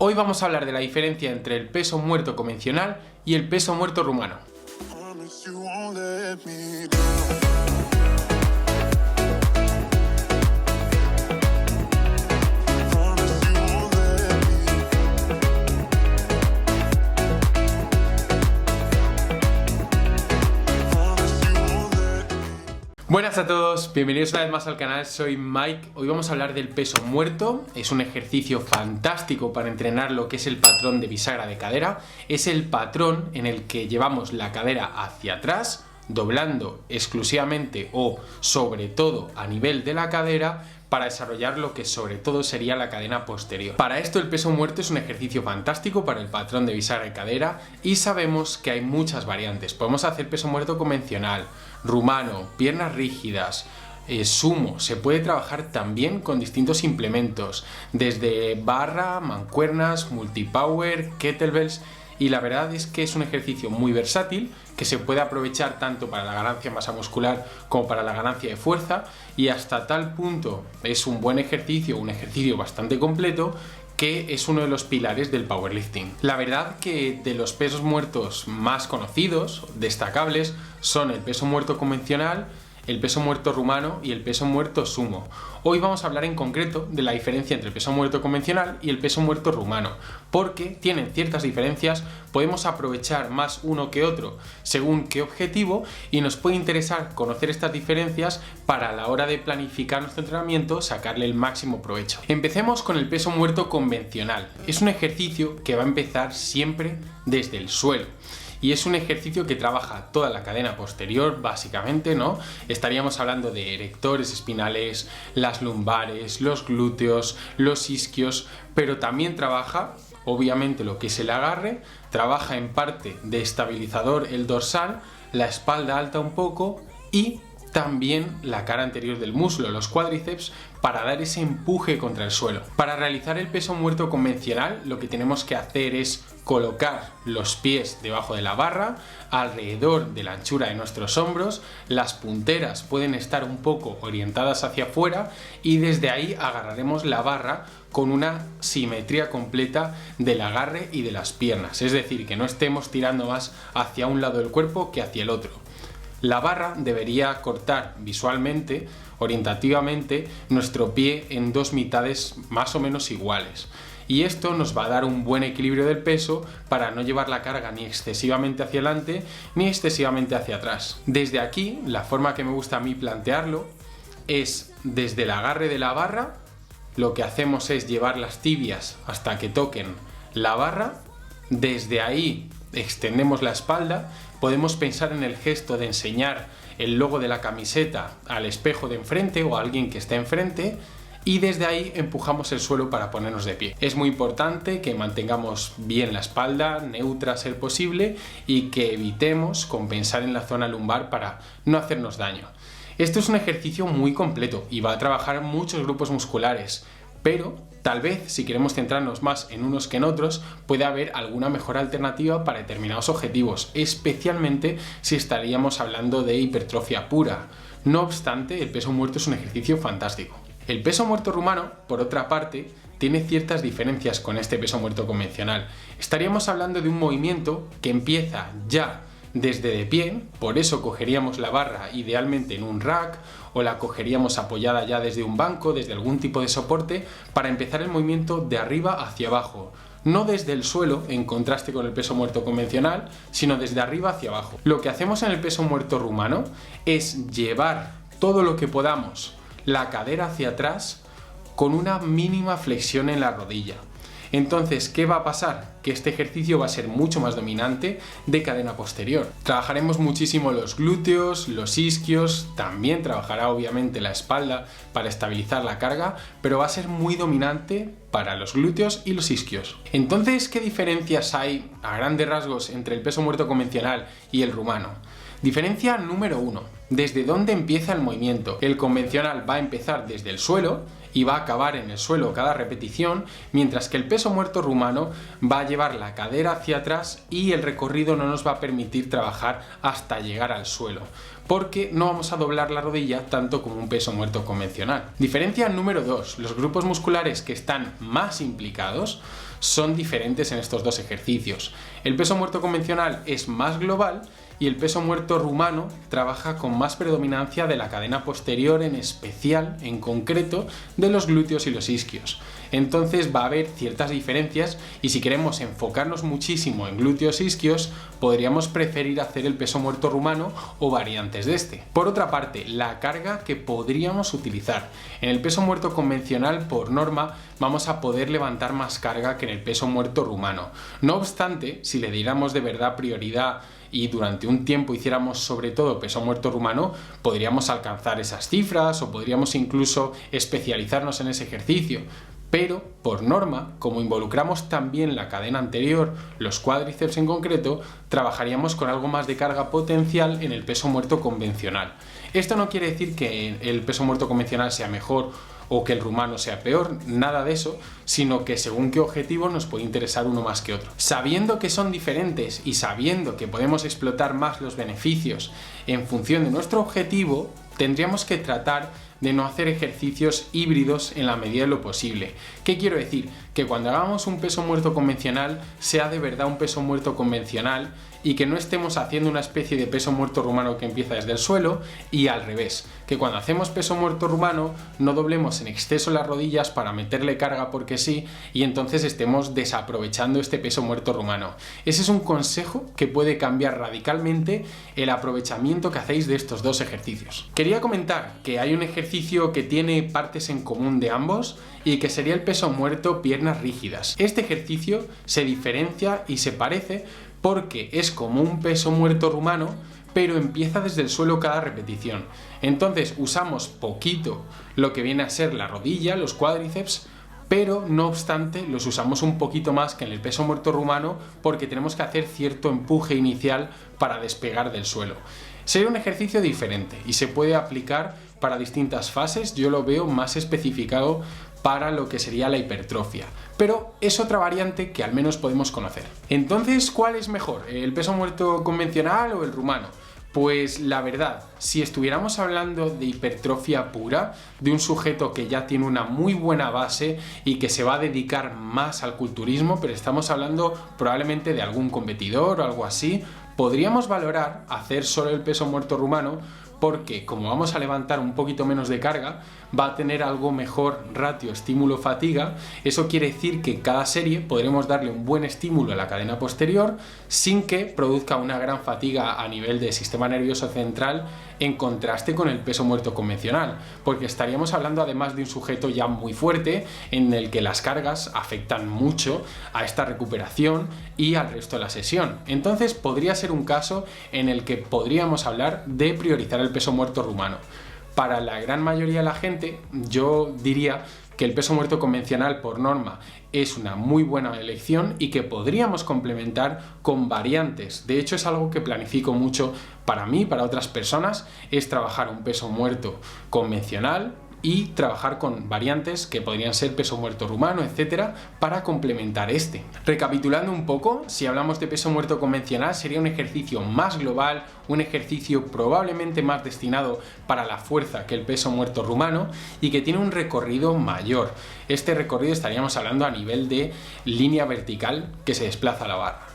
Hoy vamos a hablar de la diferencia entre el peso muerto convencional y el peso muerto rumano. Buenas a todos, bienvenidos una vez más al canal, soy Mike. Hoy vamos a hablar del peso muerto. Es un ejercicio fantástico para entrenar lo que es el patrón de bisagra de cadera. Es el patrón en el que llevamos la cadera hacia atrás, doblando exclusivamente o sobre todo a nivel de la cadera, para desarrollar lo que sobre todo sería la cadena posterior. Para esto el peso muerto es un ejercicio fantástico para el patrón de bisagra de cadera y sabemos que hay muchas variantes. Podemos hacer peso muerto convencional, rumano, piernas rígidas, sumo. Se puede trabajar también con distintos implementos, desde barra, mancuernas, multipower, kettlebells. Y la verdad es que es un ejercicio muy versátil que se puede aprovechar tanto para la ganancia de masa muscular como para la ganancia de fuerza, y hasta tal punto es un buen ejercicio, un ejercicio bastante completo, que es uno de los pilares del powerlifting. La verdad que de los pesos muertos más conocidos, destacables, son el peso muerto convencional, el peso muerto rumano y el peso muerto sumo. Hoy vamos a hablar en concreto de la diferencia entre el peso muerto convencional y el peso muerto rumano, porque tienen ciertas diferencias, podemos aprovechar más uno que otro según qué objetivo, y nos puede interesar conocer estas diferencias para a la hora de planificar nuestro entrenamiento sacarle el máximo provecho. Empecemos con el peso muerto convencional. Es un ejercicio que va a empezar siempre desde el suelo. Y es un ejercicio que trabaja toda la cadena posterior, básicamente, ¿no? Estaríamos hablando de erectores espinales, las lumbares, los glúteos, los isquios, pero también trabaja, obviamente, lo que es el agarre, trabaja en parte de estabilizador el dorsal, la espalda alta un poco y también la cara anterior del muslo, los cuádriceps, para dar ese empuje contra el suelo. Para realizar el peso muerto convencional, lo que tenemos que hacer es colocar los pies debajo de la barra, alrededor de la anchura de nuestros hombros. Las punteras pueden estar un poco orientadas hacia afuera y desde ahí agarraremos la barra con una simetría completa del agarre y de las piernas, es decir, que no estemos tirando más hacia un lado del cuerpo que hacia el otro. La barra debería cortar visualmente, orientativamente, nuestro pie en dos mitades más o menos iguales. Y esto nos va a dar un buen equilibrio del peso para no llevar la carga ni excesivamente hacia adelante ni excesivamente hacia atrás. Desde aquí, la forma que me gusta a mí plantearlo es desde el agarre de la barra. Lo que hacemos es llevar las tibias hasta que toquen la barra. Desde ahí extendemos la espalda. Podemos pensar en el gesto de enseñar el logo de la camiseta al espejo de enfrente o a alguien que esté enfrente, y desde ahí empujamos el suelo para ponernos de pie. Es muy importante que mantengamos bien la espalda neutra a ser posible y que evitemos compensar en la zona lumbar para no hacernos daño. Esto es un ejercicio muy completo y va a trabajar muchos grupos musculares, pero tal vez si queremos centrarnos más en unos que en otros, puede haber alguna mejor alternativa para determinados objetivos, especialmente si estaríamos hablando de hipertrofia pura. No obstante, el peso muerto es un ejercicio fantástico. El peso muerto rumano, por otra parte, tiene ciertas diferencias con este peso muerto convencional. Estaríamos hablando de un movimiento que empieza ya desde de pie, por eso cogeríamos la barra idealmente en un rack, o la cogeríamos apoyada ya desde un banco, desde algún tipo de soporte, para empezar el movimiento de arriba hacia abajo. No desde el suelo, en contraste con el peso muerto convencional, sino desde arriba hacia abajo. Lo que hacemos en el peso muerto rumano es llevar todo lo que podamos la cadera hacia atrás con una mínima flexión en la rodilla. Entonces, ¿qué va a pasar? Que este ejercicio va a ser mucho más dominante de cadena posterior. Trabajaremos muchísimo los glúteos, los isquios, también trabajará obviamente la espalda para estabilizar la carga, pero va a ser muy dominante para los glúteos y los isquios. Entonces, ¿qué diferencias hay a grandes rasgos entre el peso muerto convencional y el rumano? Diferencia número 1. ¿Desde dónde empieza el movimiento? El convencional va a empezar desde el suelo y va a acabar en el suelo cada repetición, mientras que el peso muerto rumano va a llevar la cadera hacia atrás y el recorrido no nos va a permitir trabajar hasta llegar al suelo, porque no vamos a doblar la rodilla tanto como un peso muerto convencional. Diferencia número 2. Los grupos musculares que están más implicados son diferentes en estos dos ejercicios. El peso muerto convencional es más global y el peso muerto rumano trabaja con más predominancia de la cadena posterior, en especial, en concreto, de los glúteos y los isquios. Entonces va a haber ciertas diferencias y si queremos enfocarnos muchísimo en glúteos e isquios, podríamos preferir hacer el peso muerto rumano o variantes de este. Por otra parte, la carga que podríamos utilizar. En el peso muerto convencional, por norma, vamos a poder levantar más carga que en el peso muerto rumano. No obstante, si le diéramos de verdad prioridad y durante un tiempo hiciéramos sobre todo peso muerto rumano, podríamos alcanzar esas cifras o podríamos incluso especializarnos en ese ejercicio. Pero, por norma, como involucramos también la cadena anterior, los cuádriceps en concreto, trabajaríamos con algo más de carga potencial en el peso muerto convencional. Esto no quiere decir que el peso muerto convencional sea mejor o que el rumano sea peor, nada de eso, sino que según qué objetivo nos puede interesar uno más que otro. Sabiendo que son diferentes y sabiendo que podemos explotar más los beneficios en función de nuestro objetivo, tendríamos que tratar de no hacer ejercicios híbridos en la medida de lo posible. ¿Qué quiero decir? Que cuando hagamos un peso muerto convencional sea de verdad un peso muerto convencional y que no estemos haciendo una especie de peso muerto rumano que empieza desde el suelo y al revés, que cuando hacemos peso muerto rumano no doblemos en exceso las rodillas para meterle carga porque sí y entonces estemos desaprovechando este peso muerto rumano. Ese es un consejo que puede cambiar radicalmente el aprovechamiento que hacéis de estos dos ejercicios. Quería comentar que hay un ejercicio que tiene partes en común de ambos y que sería el peso muerto piernas rígidas. Este ejercicio se diferencia y se parece porque es como un peso muerto rumano, pero empieza desde el suelo cada repetición. Entonces usamos poquito lo que viene a ser la rodilla, los cuádriceps, pero no obstante los usamos un poquito más que en el peso muerto rumano porque tenemos que hacer cierto empuje inicial para despegar del suelo. Sería un ejercicio diferente y se puede aplicar para distintas fases. Yo lo veo más especificado para lo que sería la hipertrofia, pero es otra variante que al menos podemos conocer. Entonces, ¿cuál es mejor? ¿El peso muerto convencional o el rumano? Pues la verdad, si estuviéramos hablando de hipertrofia pura, de un sujeto que ya tiene una muy buena base y que se va a dedicar más al culturismo, pero estamos hablando probablemente de algún competidor o algo así, podríamos valorar hacer solo el peso muerto rumano porque como vamos a levantar un poquito menos de carga, va a tener algo mejor ratio estímulo-fatiga. Eso quiere decir que en cada serie podremos darle un buen estímulo a la cadena posterior sin que produzca una gran fatiga a nivel del sistema nervioso central en contraste con el peso muerto convencional, porque estaríamos hablando además de un sujeto ya muy fuerte en el que las cargas afectan mucho a esta recuperación y al resto de la sesión. Entonces podría ser un caso en el que podríamos hablar de priorizar el peso muerto rumano. Para la gran mayoría de la gente, yo diría que el peso muerto convencional por norma es una muy buena elección y que podríamos complementar con variantes. De hecho, es algo que planifico mucho para mí, para otras personas, es trabajar un peso muerto convencional y trabajar con variantes que podrían ser peso muerto rumano, etcétera, para complementar este. Recapitulando un poco, si hablamos de peso muerto convencional, sería un ejercicio más global, un ejercicio probablemente más destinado para la fuerza que el peso muerto rumano y que tiene un recorrido mayor. Este recorrido estaríamos hablando a nivel de línea vertical que se desplaza la barra.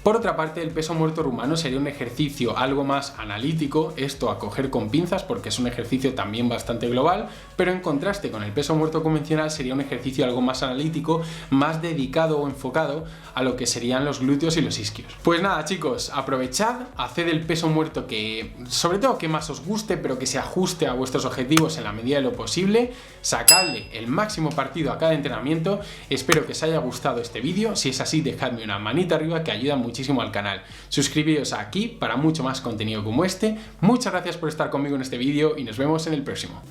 Por otra parte, el peso muerto rumano sería un ejercicio algo más analítico, esto a coger con pinzas porque es un ejercicio también bastante global, pero en contraste con el peso muerto convencional sería un ejercicio algo más analítico, más dedicado o enfocado a lo que serían los glúteos y los isquios. Pues nada chicos, aprovechad, haced el peso muerto que, sobre todo que más os guste, pero que se ajuste a vuestros objetivos en la medida de lo posible, sacadle el máximo partido a cada entrenamiento. Espero que os haya gustado este vídeo, si es así dejadme una manita arriba que ayuda muchísimo al canal. Suscribíos aquí para mucho más contenido como este. Muchas gracias por estar conmigo en este vídeo y nos vemos en el próximo.